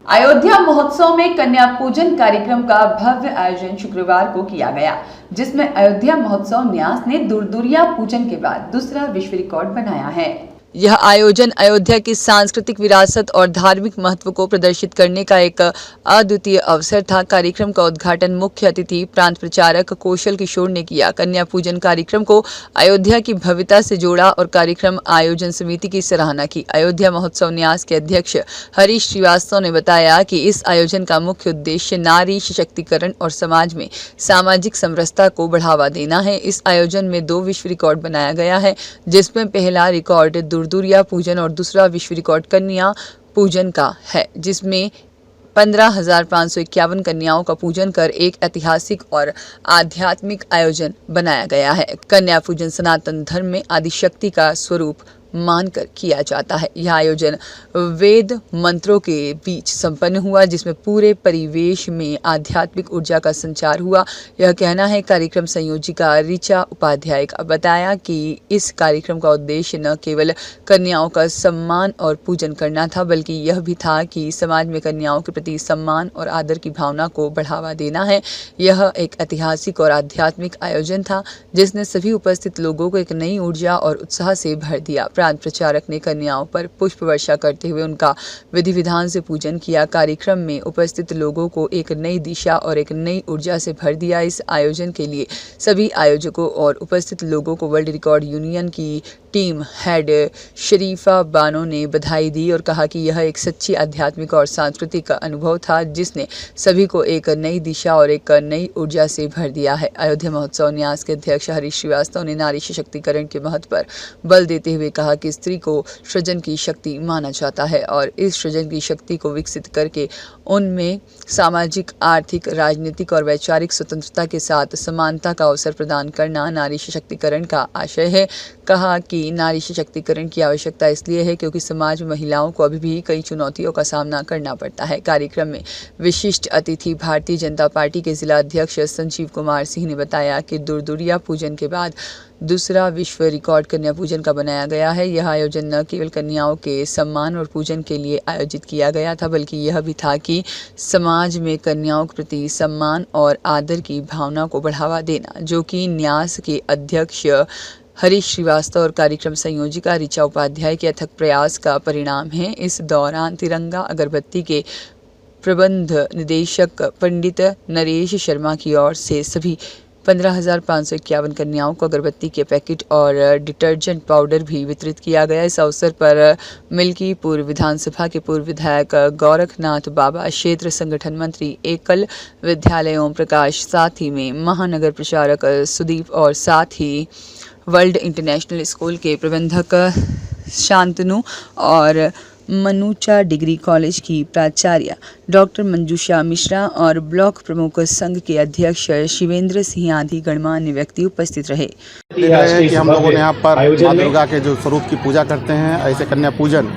अयोध्या महोत्सव में कन्या पूजन कार्यक्रम का भव्य आयोजन शुक्रवार को किया गया, जिसमें अयोध्या महोत्सव न्यास ने दुर्दुरिया पूजन के बाद दूसरा विश्व रिकॉर्ड बनाया है। यह आयोजन अयोध्या की सांस्कृतिक विरासत और धार्मिक महत्व को प्रदर्शित करने का एक अद्वितीय अवसर था। कार्यक्रम का उद्घाटन मुख्य अतिथि प्रांत प्रचारक कौशल किशोर ने किया। कन्या पूजन कार्यक्रम को अयोध्या की भव्यता से जोड़ा और कार्यक्रम आयोजन समिति की सराहना की। अयोध्या महोत्सव न्यास के अध्यक्ष हरीश श्रीवास्तव ने बताया कि इस आयोजन का मुख्य उद्देश्य नारी सशक्तिकरण और समाज में सामाजिक समरसता को बढ़ावा देना है। इस आयोजन में 2 विश्व रिकॉर्ड बनाया गया है, जिसमें पहला रिकॉर्ड दुर्दुरिया पूजन और दूसरा विश्व रिकॉर्ड कन्या पूजन का है, जिसमें 15,551 कन्याओं का पूजन कर एक ऐतिहासिक और आध्यात्मिक आयोजन बनाया गया है। कन्या पूजन सनातन धर्म में आदिशक्ति का स्वरूप मानकर किया जाता है। यह आयोजन वेद मंत्रों के बीच संपन्न हुआ, जिसमें पूरे परिवेश में आध्यात्मिक ऊर्जा का संचार हुआ। यह कहना है कार्यक्रम संयोजिका ऋचा उपाध्याय का। बताया कि इस कार्यक्रम का उद्देश्य न केवल कन्याओं का सम्मान और पूजन करना था, बल्कि यह भी था कि समाज में कन्याओं के प्रति सम्मान और आदर की भावना को बढ़ावा देना है। यह एक ऐतिहासिक और आध्यात्मिक आयोजन था, जिसने सभी उपस्थित लोगों को एक नई ऊर्जा और उत्साह से भर दिया। प्रांत प्रचारक ने कन्याओं पर पुष्प वर्षा करते हुए उनका विधि विधान से पूजन किया। कार्यक्रम में उपस्थित लोगों को एक नई दिशा और एक नई ऊर्जा से भर दिया। इस आयोजन के लिए सभी आयोजकों और उपस्थित लोगों को वर्ल्ड रिकॉर्ड यूनियन की टीम हेड शरीफा बानो ने बधाई दी और कहा कि यह एक सच्ची आध्यात्मिक और सांस्कृतिक अनुभव था, जिसने सभी को एक नई दिशा और एक नई ऊर्जा से भर दिया है। अयोध्या महोत्सव न्यास के अध्यक्ष हरीश श्रीवास्तव ने नारी सशक्तिकरण के महत्व पर बल देते हुए कहा कि स्त्री को सृजन की शक्ति माना जाता है और इस सृजन की शक्ति को विकसित करके उनमें सामाजिक, आर्थिक, राजनीतिक और वैचारिक स्वतंत्रता के साथ समानता का अवसर प्रदान करना नारी सशक्तिकरण का आशय है। कहा कि नारी सशक्तिकरण की आवश्यकता इसलिए है क्योंकि समाज में महिलाओं को अभी भी कई चुनौतियों का सामना करना पड़ता है। कार्यक्रम में विशिष्ट अतिथि भारतीय जनता पार्टी के जिला अध्यक्ष संजीव कुमार सिंह ने बताया कि दुर्दुरिया पूजन के बाद दूसरा विश्व रिकॉर्ड कन्या पूजन का बनाया गया है। यह आयोजन न केवल कन्याओं के सम्मान और पूजन के लिए आयोजित किया गया था, बल्कि यह भी था कि समाज में कन्याओं के प्रति सम्मान और आदर की भावना को बढ़ावा देना, जो कि न्यास के अध्यक्ष हरीश श्रीवास्तव और कार्यक्रम संयोजिका ऋचा उपाध्याय के अथक प्रयास का परिणाम है। इस दौरान तिरंगा अगरबत्ती के प्रबंध निदेशक पंडित नरेश शर्मा की ओर से सभी 15,551 कन्याओं को अगरबत्ती के पैकेट और डिटर्जेंट पाउडर भी वितरित किया गया। इस अवसर पर मिल्की पूर्व विधानसभा के पूर्व विधायक गोरखनाथ बाबा, क्षेत्र संगठन मंत्री एकल विद्यालय ओम प्रकाश, साथ ही में महानगर प्रचारक सुदीप और साथ ही वर्ल्ड इंटरनेशनल स्कूल के प्रबंधक शांतनु और मनुचा डिग्री कॉलेज की प्राचार्य डॉक्टर मंजूषा मिश्रा और ब्लॉक प्रमुख संघ के अध्यक्ष शिवेंद्र सिंह आदि गणमान्य व्यक्ति उपस्थित रहे। देख रहे हैं कि हम लोगों ने यहाँ पर माँ दुर्गा के जो स्वरूप की पूजा करते हैं, ऐसे कन्या पूजन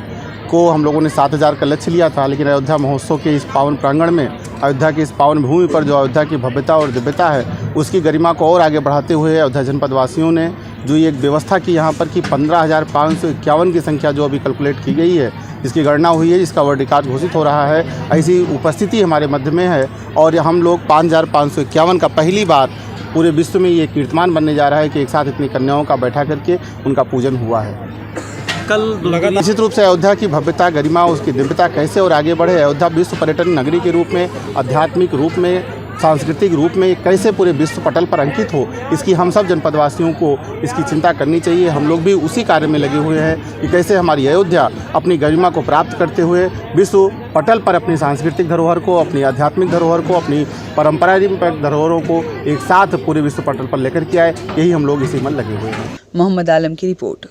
को हम लोगों ने 7,000 का लक्ष्य लिया था, लेकिन अयोध्या महोत्सव के इस पावन प्रांगण में, अयोध्या की इस पावन भूमि पर जो अयोध्या की भव्यता और दिव्यता है, उसकी गरिमा को और आगे बढ़ाते हुए अयोध्या जनपद वासियों ने जो ये एक व्यवस्था की यहाँ पर कि 15,551 की संख्या जो अभी कैलकुलेट की गई है, जिसकी गणना हुई है, जिसका वर्ल्ड रिकॉर्ड घोषित हो रहा है, ऐसी उपस्थिति हमारे मध्य में है। और हम लोग 5,551 का पहली बार पूरे विश्व में ये कीर्तिमान बनने जा रहा है कि एक साथ इतनी कन्याओं का बैठा करके उनका पूजन हुआ है। कल निश्चित रूप से अयोध्या की भव्यता, गरिमा, उसकी दिव्यता कैसे और आगे बढ़े, अयोध्या विश्व पर्यटन नगरी के रूप में, आध्यात्मिक रूप में, सांस्कृतिक रूप में कैसे पूरे विश्व पटल पर अंकित हो, इसकी हम सब जनपदवासियों को इसकी चिंता करनी चाहिए। हम लोग भी उसी कार्य में लगे हुए हैं कि कैसे हमारी अयोध्या अपनी गरिमा को प्राप्त करते हुए विश्व पटल पर अपनी सांस्कृतिक धरोहर को, अपनी आध्यात्मिक धरोहर को, अपनी पारंपरिक धरोहरों को एक साथ पूरे विश्व पटल पर लेकर के आए। यही हम लोग इसी में लगे हुए हैं। मोहम्मद आलम की रिपोर्ट।